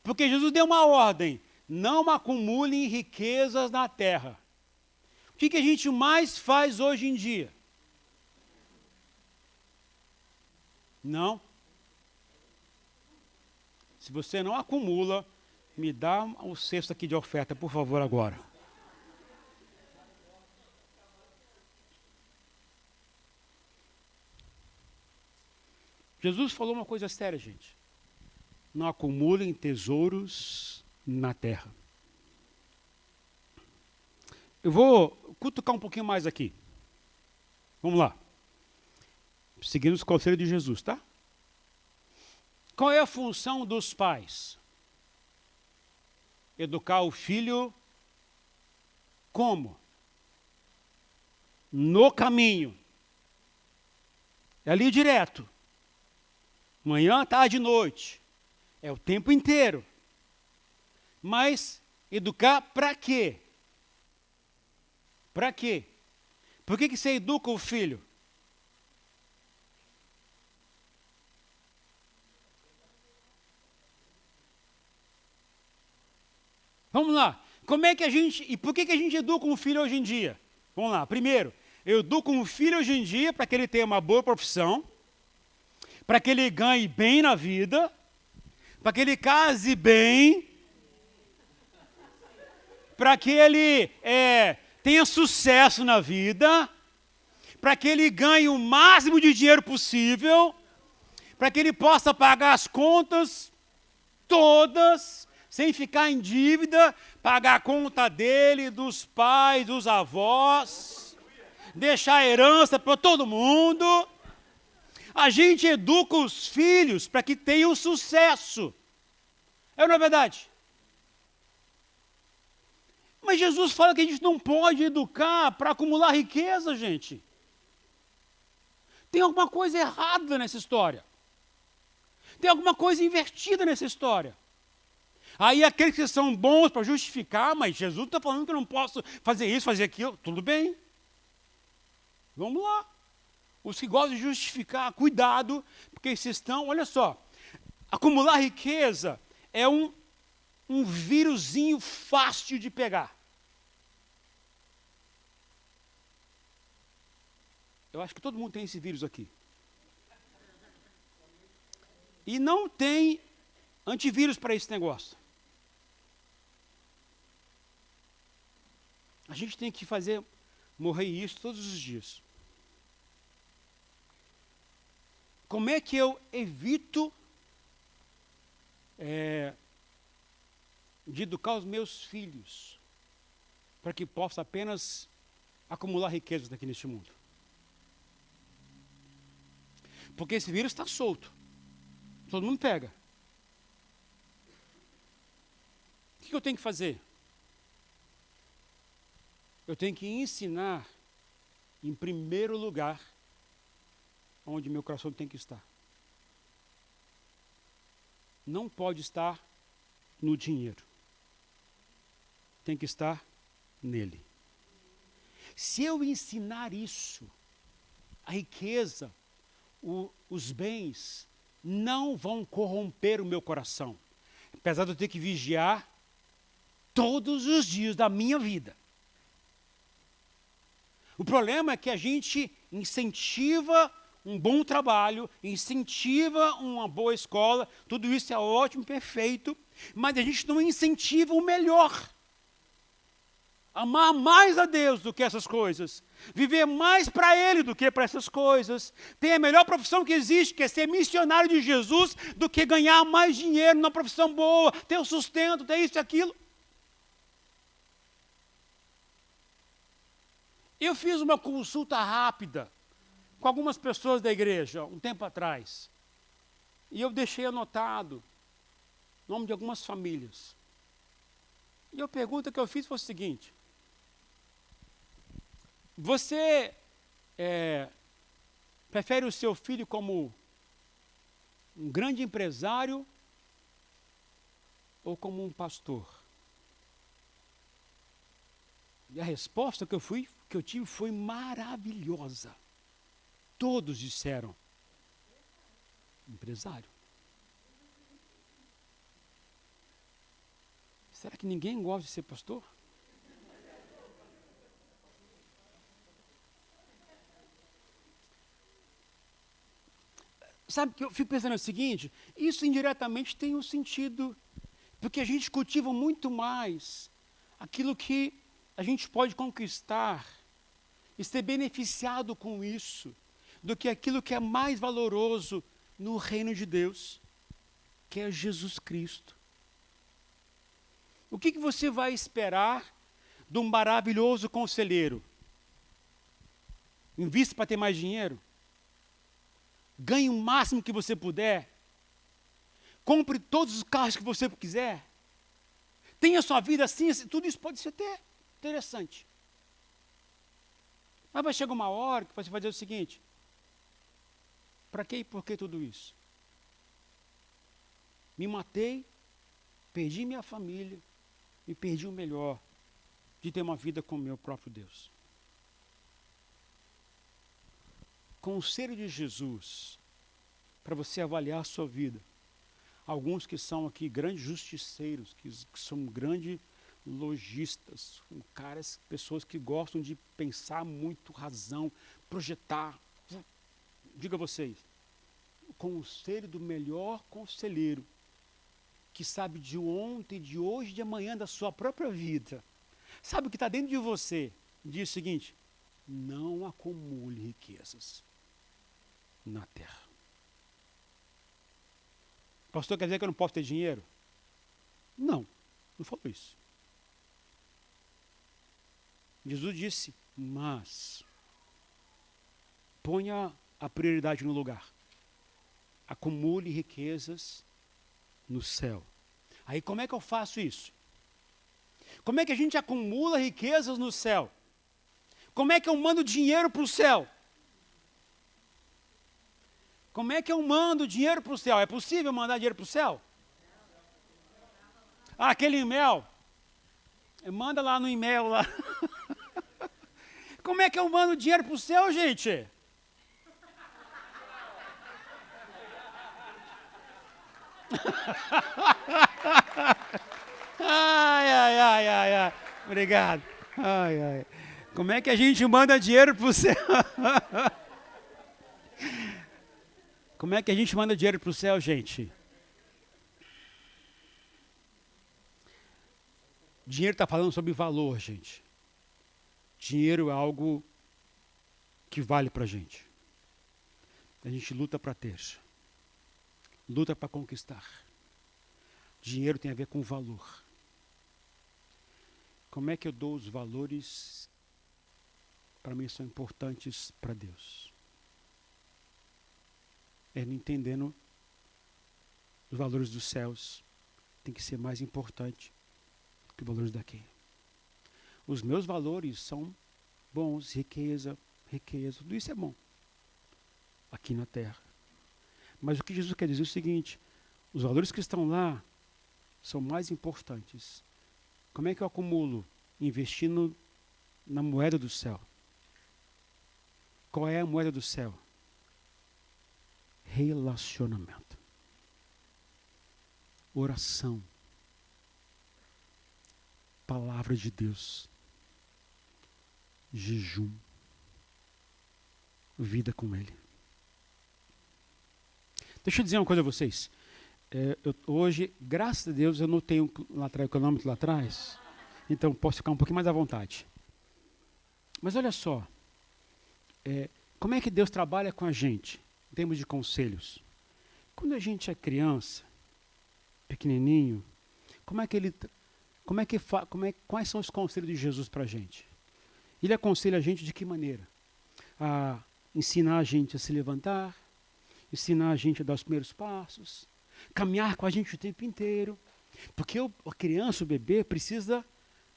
Porque Jesus deu uma ordem: não acumulem riquezas na terra. O que a gente mais faz hoje em dia? Não. Se você não acumula, me dá o cesto aqui de oferta, por favor, agora. Jesus falou uma coisa séria, gente. Não acumulem tesouros na terra. Eu vou cutucar um pouquinho mais aqui. Vamos lá. Seguindo os conselhos de Jesus, tá? Qual é a função dos pais? Educar o filho como? No caminho. É ali direto. Manhã, tarde e noite. É o tempo inteiro. Mas educar para quê? Para quê? Por que você educa o filho? Vamos lá. Como é que a gente. E por que a gente educa um filho hoje em dia? Vamos lá. Primeiro, eu educo um filho hoje em dia para que ele tenha uma boa profissão, para que ele ganhe bem na vida, para que ele case bem, para que ele tenha sucesso na vida, para que ele ganhe o máximo de dinheiro possível, para que ele possa pagar as contas todas, sem ficar em dívida, pagar a conta dele, dos pais, dos avós, deixar herança para todo mundo. A gente educa os filhos para que tenham sucesso. É ou não é verdade? Mas Jesus fala que a gente não pode educar para acumular riqueza, gente. Tem alguma coisa errada nessa história. Tem alguma coisa invertida nessa história. Aí aqueles que são bons para justificar, mas Jesus está falando que eu não posso fazer isso, fazer aquilo. Tudo bem. Vamos lá. Os que gostam de justificar, cuidado, porque vocês estão, olha só, acumular riqueza é um vírusinho fácil de pegar. Eu acho que todo mundo tem esse vírus aqui. E não tem antivírus para esse negócio. A gente tem que fazer morrer isso todos os dias. Como é que eu evito de educar os meus filhos para que possa apenas acumular riquezas aqui neste mundo? Porque esse vírus está solto. Todo mundo pega. O que eu tenho que fazer? Eu tenho que ensinar, em primeiro lugar, onde meu coração tem que estar. Não pode estar no dinheiro. Tem que estar nele. Se eu ensinar isso, a riqueza, os bens, não vão corromper o meu coração. Apesar de eu ter que vigiar todos os dias da minha vida. O problema é que a gente incentiva um bom trabalho, incentiva uma boa escola, tudo isso é ótimo, perfeito, mas a gente não incentiva o melhor. Amar mais a Deus do que essas coisas, viver mais para Ele do que para essas coisas, ter a melhor profissão que existe, que é ser missionário de Jesus, do que ganhar mais dinheiro numa profissão boa, ter o sustento, ter isso e aquilo. Eu fiz uma consulta rápida com algumas pessoas da igreja, um tempo atrás, e eu deixei anotado o nome de algumas famílias. E a pergunta que eu fiz foi o seguinte: você prefere o seu filho como um grande empresário ou como um pastor? E a resposta que eu tive foi maravilhosa. Todos disseram: empresário. Será que ninguém gosta de ser pastor? Sabe que eu fico pensando o seguinte, isso indiretamente tem um sentido, porque a gente cultiva muito mais aquilo que a gente pode conquistar e ser beneficiado com isso, do que aquilo que é mais valoroso no reino de Deus, que é Jesus Cristo. O que você vai esperar de um maravilhoso conselheiro. Invista para ter mais dinheiro. Ganhe o máximo que você puder. Compre todos os carros que você quiser. Tenha sua vida assim, tudo isso pode ser até interessante. Mas vai chegar uma hora que você vai dizer o seguinte: para que e por que tudo isso? Me matei, perdi minha família e perdi o melhor de ter uma vida com o meu próprio Deus. Conselho de Jesus para você avaliar a sua vida. Alguns que são aqui grandes justiceiros, que são grandes lojistas, caras, pessoas que gostam de pensar muito, razão, projetar. Diga a vocês, o conselho do melhor conselheiro, que sabe de ontem, de hoje, de amanhã, da sua própria vida, sabe o que está dentro de você, diz o seguinte: não acumule riquezas na terra. Pastor, quer dizer que eu não posso ter dinheiro? Não, não falou isso. Jesus disse, mas ponha a prioridade no lugar. Acumule riquezas no céu. Aí como é que eu faço isso? Como é que a gente acumula riquezas no céu? Como é que eu mando dinheiro para o céu? Como é que eu mando dinheiro para o céu? É possível mandar dinheiro para o céu? Ah, aquele e-mail. Manda lá no e-mail lá. Como é que eu mando dinheiro para o céu, gente? Ai. Obrigado. Ai. Como é que a gente manda dinheiro para o céu? Como é que a gente manda dinheiro para o céu, gente? Dinheiro está falando sobre valor, gente. Dinheiro é algo que vale para a gente. A gente luta para ter. Luta para conquistar. Dinheiro tem a ver com valor. Como é que eu dou os valores que para mim são importantes para Deus? É não entendendo os valores dos céus. Tem que ser mais importante que os valores daqui. Os meus valores são bons, riqueza, tudo isso é bom aqui na terra. Mas o que Jesus quer dizer é o seguinte: os valores que estão lá são mais importantes. Como é que eu acumulo? Investindo na moeda do céu. Qual é a moeda do céu? Relacionamento. Oração. Palavra de Deus. Jejum. Vida com Ele. Deixa eu dizer uma coisa a vocês. Hoje, graças a Deus, eu não tenho cronômetro lá atrás, então posso ficar um pouquinho mais à vontade. Mas olha só, como é que Deus trabalha com a gente, em termos de conselhos? Quando a gente é criança, pequenininho, quais são os conselhos de Jesus para a gente? Ele aconselha a gente de que maneira? A ensinar a gente a se levantar, ensinar a gente a dar os primeiros passos, caminhar com a gente o tempo inteiro. Porque a criança, o bebê, precisa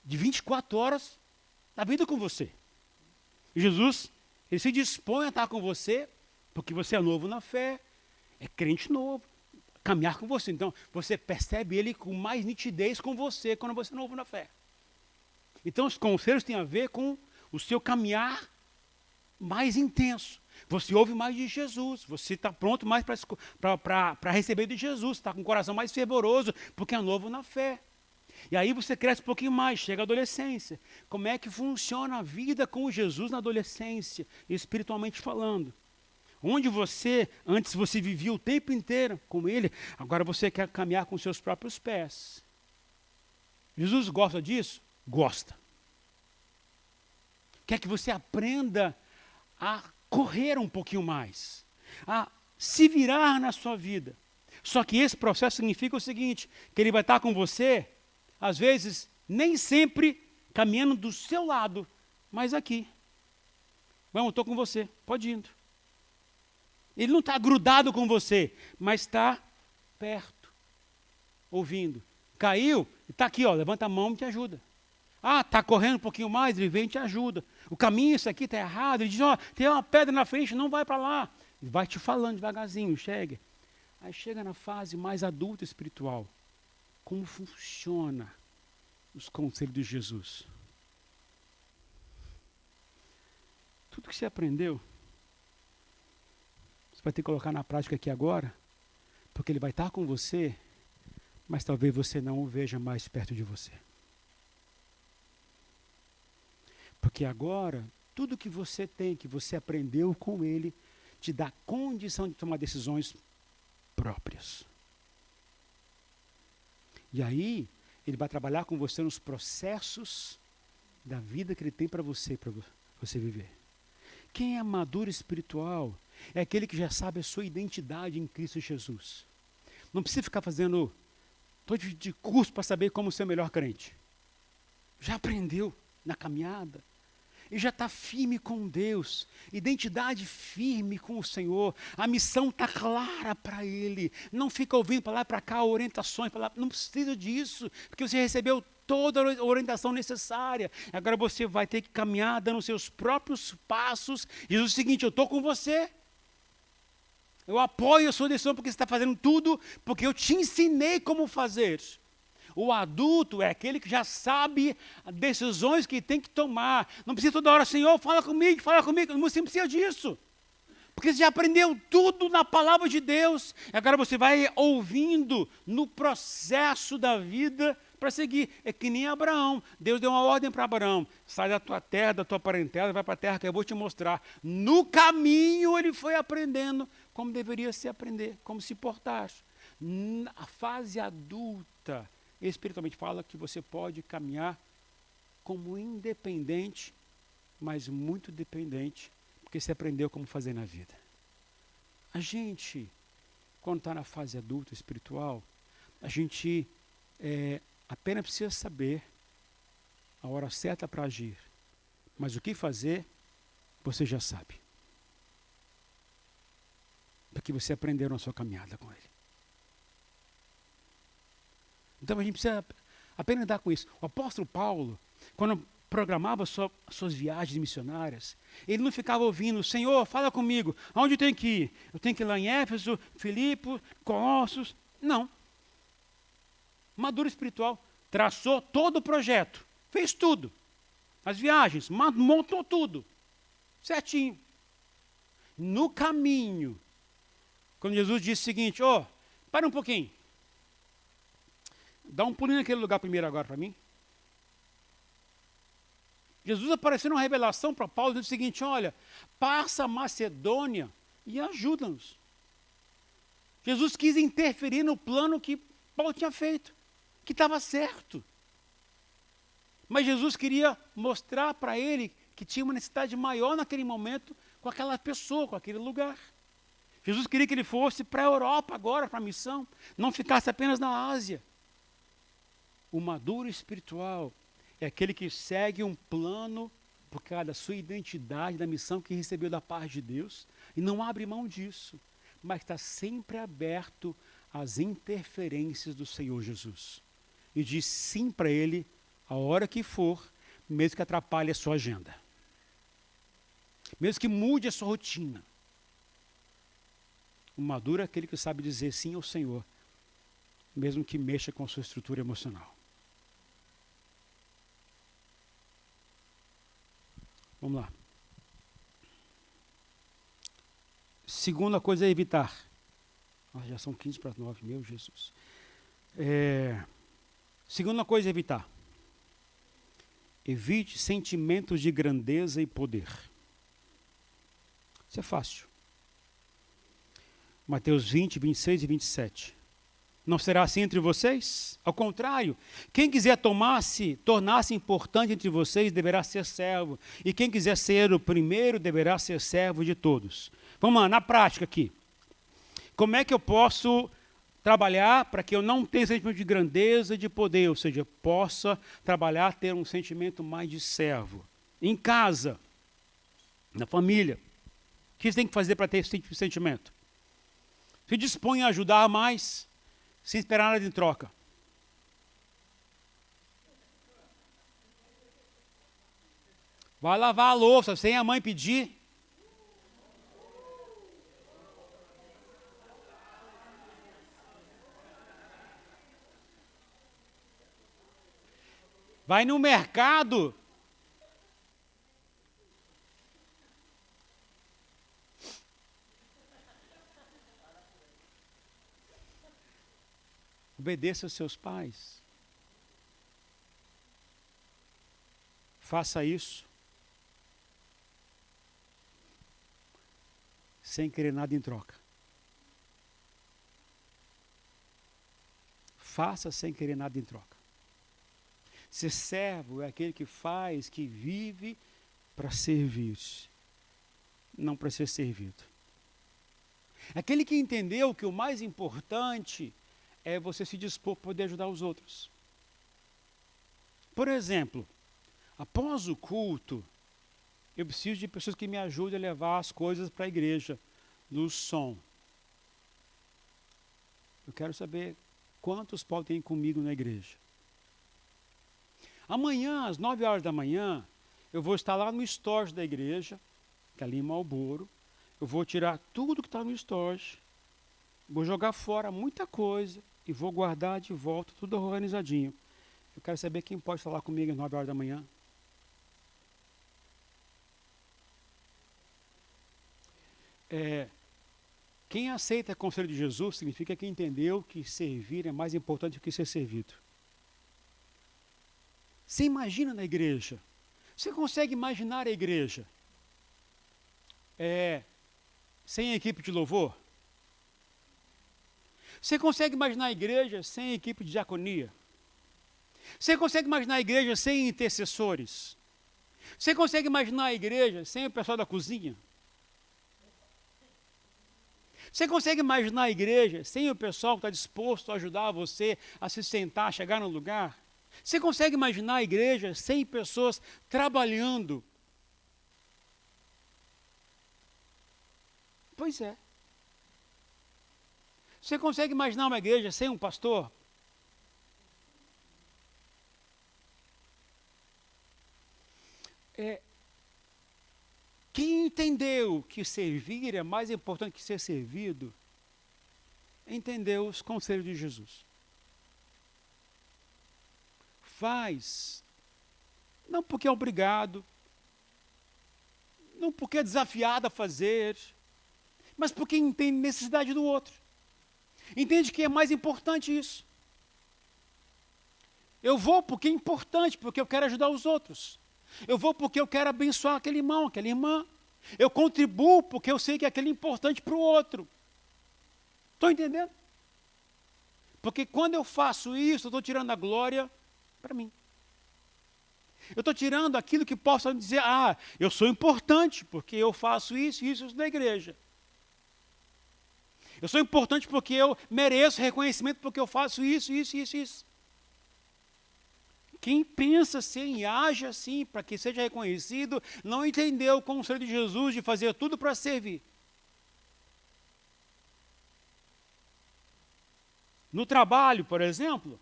de 24 horas da vida com você. E Jesus, ele se dispõe a estar com você, porque você é novo na fé, é crente novo, caminhar com você. Então, você percebe ele com mais nitidez com você, quando você é novo na fé. Então, os conselhos têm a ver com o seu caminhar mais intenso. Você ouve mais de Jesus, você está pronto mais para receber de Jesus, está com o coração mais fervoroso, porque é novo na fé. E aí você cresce um pouquinho mais, chega à adolescência. Como é que funciona a vida com Jesus na adolescência, espiritualmente falando? Onde antes você vivia o tempo inteiro com Ele, agora você quer caminhar com seus próprios pés. Jesus gosta disso? Gosta. Quer que você aprenda a correr um pouquinho mais, a se virar na sua vida. Só que esse processo significa o seguinte, que Ele vai estar com você, às vezes, nem sempre caminhando do seu lado, mas aqui. Vamos, estou com você, pode ir indo. Ele não está grudado com você, mas está perto, ouvindo. Caiu, está aqui, ó, levanta a mão e te ajuda. Ah, está correndo um pouquinho mais, ele vem e te ajuda. O caminho, isso aqui está errado. Ele diz, ó, tem uma pedra na frente, não vai para lá. Ele vai te falando devagarzinho, chega. Aí chega na fase mais adulta espiritual. Como funciona os conselhos de Jesus? Tudo que você aprendeu, você vai ter que colocar na prática aqui agora, porque ele vai estar com você, mas talvez você não o veja mais perto de você. Porque agora, tudo que você tem, que você aprendeu com ele, te dá condição de tomar decisões próprias. E aí, ele vai trabalhar com você nos processos da vida que ele tem para você viver. Quem é maduro espiritual é aquele que já sabe a sua identidade em Cristo Jesus. Não precisa ficar fazendo todo de curso para saber como ser o melhor crente. Já aprendeu na caminhada. E já está firme com Deus, identidade firme com o Senhor, a missão está clara para ele, não fica ouvindo para lá e para cá orientações, para lá, não precisa disso, porque você recebeu toda a orientação necessária, agora você vai ter que caminhar dando os seus próprios passos. Jesus, é o seguinte, eu estou com você, eu apoio a sua decisão porque você está fazendo tudo, porque eu te ensinei como fazer. O adulto é aquele que já sabe as decisões que tem que tomar. Não precisa toda hora, Senhor, fala comigo. Você não precisa disso. Porque você já aprendeu tudo na palavra de Deus. Agora você vai ouvindo no processo da vida para seguir. É que nem Abraão. Deus deu uma ordem para Abraão. Sai da tua terra, da tua parentela, vai para a terra que eu vou te mostrar. No caminho ele foi aprendendo como deveria se aprender, como se portar. A fase adulta, espiritualmente fala que você pode caminhar como independente, mas muito dependente, porque você aprendeu como fazer na vida. A gente, quando está na fase adulta espiritual, a gente apenas precisa saber a hora certa para agir, mas o que fazer, você já sabe. Porque você aprendeu na sua caminhada com ele. Então a gente precisa apenas lidar com isso. O apóstolo Paulo, quando programava suas viagens missionárias, ele não ficava ouvindo, Senhor, fala comigo, aonde eu tenho que ir? Eu tenho que ir lá em Éfeso, Filipe, Colossos? Não. Maduro espiritual, traçou todo o projeto, fez tudo. As viagens, montou tudo, certinho. No caminho, quando Jesus disse o seguinte, para um pouquinho. Dá um pulinho naquele lugar primeiro agora para mim. Jesus apareceu numa revelação para Paulo, disse o seguinte, olha, passa a Macedônia e ajuda-nos. Jesus quis interferir no plano que Paulo tinha feito, que estava certo. Mas Jesus queria mostrar para ele que tinha uma necessidade maior naquele momento com aquela pessoa, com aquele lugar. Jesus queria que ele fosse para a Europa agora, para a missão, não ficasse apenas na Ásia. O maduro espiritual é aquele que segue um plano por causa da sua identidade, da missão que recebeu da parte de Deus, e não abre mão disso, mas está sempre aberto às interferências do Senhor Jesus. E diz sim para ele, a hora que for, mesmo que atrapalhe a sua agenda. Mesmo que mude a sua rotina. O maduro é aquele que sabe dizer sim ao Senhor, mesmo que mexa com a sua estrutura emocional. Vamos lá. Segunda coisa é evitar. Já são 15 para 9, meu Jesus. Segunda coisa é evitar. Evite sentimentos de grandeza e poder. Isso é fácil. Mateus 20, 26 e 27. Não será assim entre vocês? Ao contrário, quem quiser tornar-se importante entre vocês deverá ser servo. E quem quiser ser o primeiro deverá ser servo de todos. Vamos lá, na prática aqui. Como é que eu posso trabalhar para que eu não tenha sentimento de grandeza e de poder, ou seja, possa trabalhar, ter um sentimento mais de servo. Em casa, na família, o que você tem que fazer para ter esse tipo de sentimento? Se dispõe a ajudar mais, sem esperar nada em troca. Vai lavar a louça sem a mãe pedir. Vai no mercado. Obedeça aos seus pais. Faça isso. Sem querer nada em troca. Faça sem querer nada em troca. Ser servo é aquele que faz, que vive para servir, não para ser servido. Aquele que entendeu que o mais importante é você se dispor para poder ajudar os outros. Por exemplo, após o culto, eu preciso de pessoas que me ajudem a levar as coisas para a igreja, no som. Eu quero saber quantos podem ir comigo na igreja. Amanhã, às 9 horas da manhã, eu vou estar lá no storage da igreja, que é ali em Marlboro. Eu vou tirar tudo que está no storage, vou jogar fora muita coisa e vou guardar de volta tudo organizadinho. Eu quero saber quem pode falar comigo às 9 horas da manhã. Quem aceita o conselho de Jesus significa que entendeu que servir é mais importante do que ser servido. Você imagina na igreja? Você consegue imaginar a igreja sem equipe de louvor? Você consegue imaginar a igreja sem equipe de diaconia? Você consegue imaginar a igreja sem intercessores? Você consegue imaginar a igreja sem o pessoal da cozinha? Você consegue imaginar a igreja sem o pessoal que está disposto a ajudar você a se sentar, a chegar no lugar? Você consegue imaginar a igreja sem pessoas trabalhando? Pois é. Você consegue imaginar uma igreja sem um pastor? Quem entendeu que servir é mais importante que ser servido, entendeu os conselhos de Jesus. Faz, não porque é obrigado, não porque é desafiado a fazer, mas porque entende necessidade do outro. Entende que é mais importante isso. Eu vou porque é importante, porque eu quero ajudar os outros. Eu vou porque eu quero abençoar aquele irmão, aquela irmã. Eu contribuo porque eu sei que aquele é importante para o outro. Estão entendendo? Porque quando eu faço isso, eu estou tirando a glória para mim. Eu estou tirando aquilo que possa dizer, eu sou importante porque eu faço isso e isso na igreja. Eu sou importante porque eu mereço reconhecimento porque eu faço isso, isso, isso, isso. Quem pensa assim e age assim para que seja reconhecido, não entendeu o conselho de Jesus de fazer tudo para servir. No trabalho, por exemplo,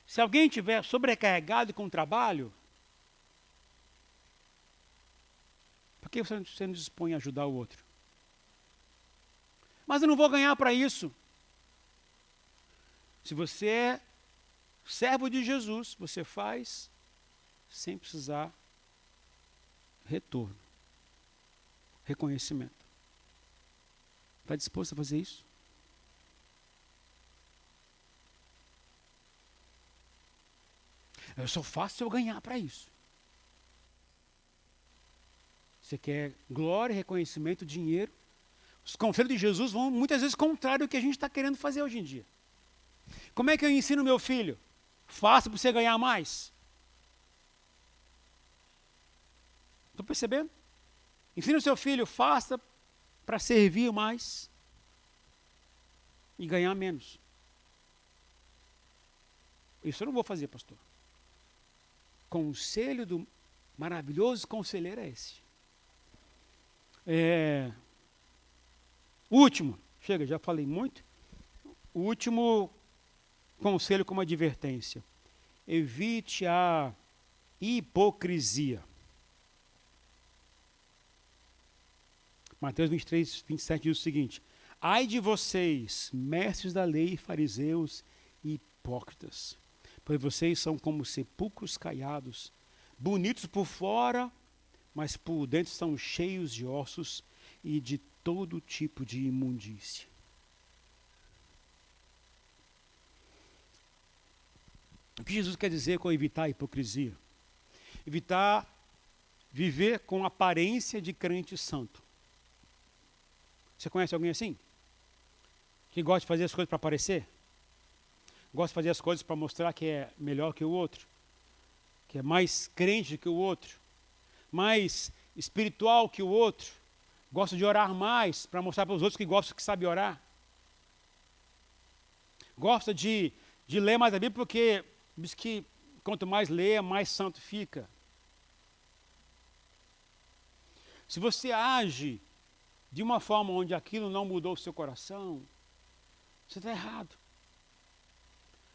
se alguém estiver sobrecarregado com o trabalho, por que você não dispõe a ajudar o outro? Mas eu não vou ganhar para isso. Se você é servo de Jesus, você faz sem precisar retorno, reconhecimento. Está disposto a fazer isso? Eu só faço se eu ganhar para isso. Você quer glória, reconhecimento, dinheiro? Os conselhos de Jesus vão muitas vezes contrário ao que a gente está querendo fazer hoje em dia. Como é que eu ensino meu filho? Faça para você ganhar mais. Estão percebendo? Ensina o seu filho, faça para servir mais. e ganhar menos. Isso eu não vou fazer, pastor. Conselho do maravilhoso conselheiro é esse. Último, chega, já falei muito. O último conselho como advertência. Evite a hipocrisia. Mateus 23, 27 diz o seguinte: ai de vocês, mestres da lei, fariseus e hipócritas, pois vocês são como sepulcros caiados, bonitos por fora, mas por dentro são cheios de ossos e de todo tipo de imundícia. O que Jesus quer dizer com evitar a hipocrisia? Evitar viver com aparência de crente santo. Você conhece alguém assim? Que gosta de fazer as coisas para aparecer? Gosta de fazer as coisas para mostrar que é melhor que o outro? Que é mais crente que o outro? Mais espiritual que o outro? Gosta de orar mais para mostrar para os outros que sabe orar? Gosta de ler mais a Bíblia porque diz que quanto mais lê, mais santo fica. Se você age de uma forma onde aquilo não mudou o seu coração, você está errado.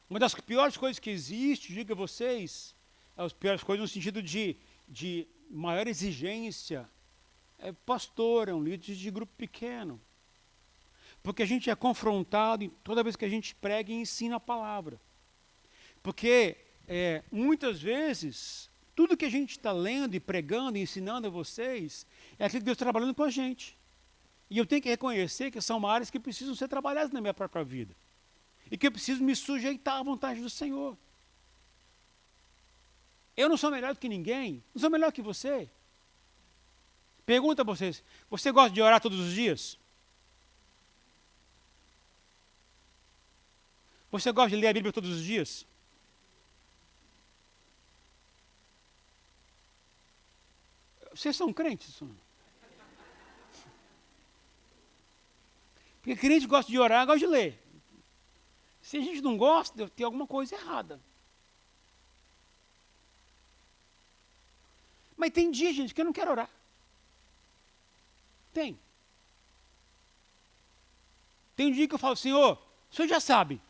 Uma das piores coisas que existe, digo a vocês, as piores coisas no sentido de maior exigência, é pastor, é um líder de grupo pequeno. Porque a gente é confrontado toda vez que a gente prega e ensina a palavra. Porque muitas vezes, tudo que a gente está lendo e pregando e ensinando a vocês, é aquilo que Deus está trabalhando com a gente. E eu tenho que reconhecer que são áreas que precisam ser trabalhadas na minha própria vida. E que eu preciso me sujeitar à vontade do Senhor. Eu não sou melhor do que ninguém, não sou melhor que você. Pergunta a vocês, você gosta de orar todos os dias? Você gosta de ler a Bíblia todos os dias? Vocês são crentes? Porque crente gosta de orar, gosta de ler. Se a gente não gosta, tem alguma coisa errada. Mas tem dia, gente, que eu não quero orar. Tem. Tem um dia que eu falo, Senhor, o Senhor já sabe.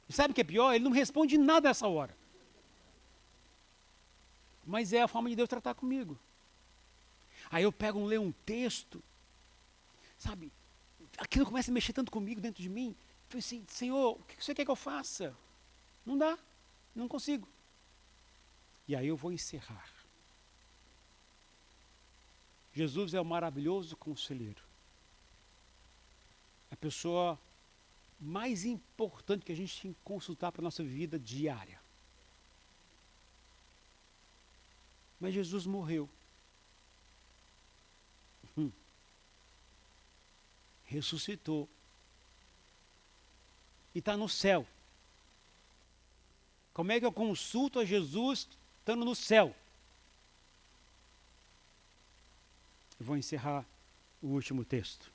E sabe o que é pior? Ele não responde nada nessa hora. Mas é a forma de Deus tratar comigo. Aí eu pego, leio um texto, sabe? Aquilo começa a mexer tanto comigo dentro de mim. Eu falei assim, Senhor, o que você quer que eu faça? Não dá, não consigo. E aí eu vou encerrar. Jesus é o maravilhoso conselheiro. A pessoa mais importante que a gente tem que consultar para a nossa vida diária. Mas Jesus morreu. Ressuscitou. E está no céu. Como é que eu consulto a Jesus estando no céu? Eu vou encerrar o último texto.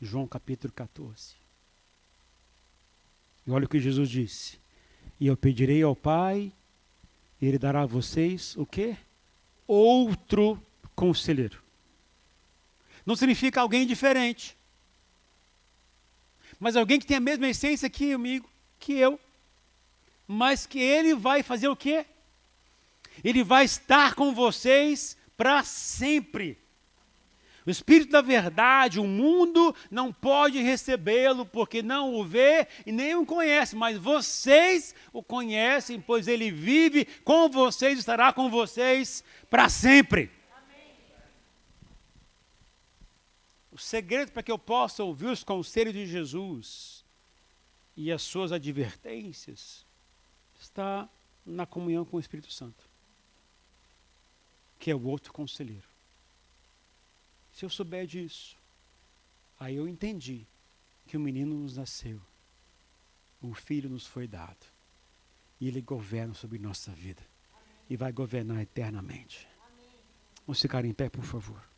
João capítulo 14. E olha o que Jesus disse. E eu pedirei ao Pai, e Ele dará a vocês o quê? Outro conselheiro. Não significa alguém diferente. Mas alguém que tem a mesma essência que comigo, que eu. Mas que Ele vai fazer o quê? Ele vai estar com vocês para sempre. O Espírito da verdade, o mundo não pode recebê-lo, porque não o vê e nem o conhece, mas vocês o conhecem, pois ele vive com vocês, estará com vocês para sempre. Amém. O segredo para que eu possa ouvir os conselhos de Jesus e as suas advertências está na comunhão com o Espírito Santo, que é o outro conselheiro. Se eu souber disso, aí eu entendi que o menino nos nasceu, o filho nos foi dado, e ele governa sobre nossa vida. e vai governar eternamente. Vamos ficar em pé, por favor.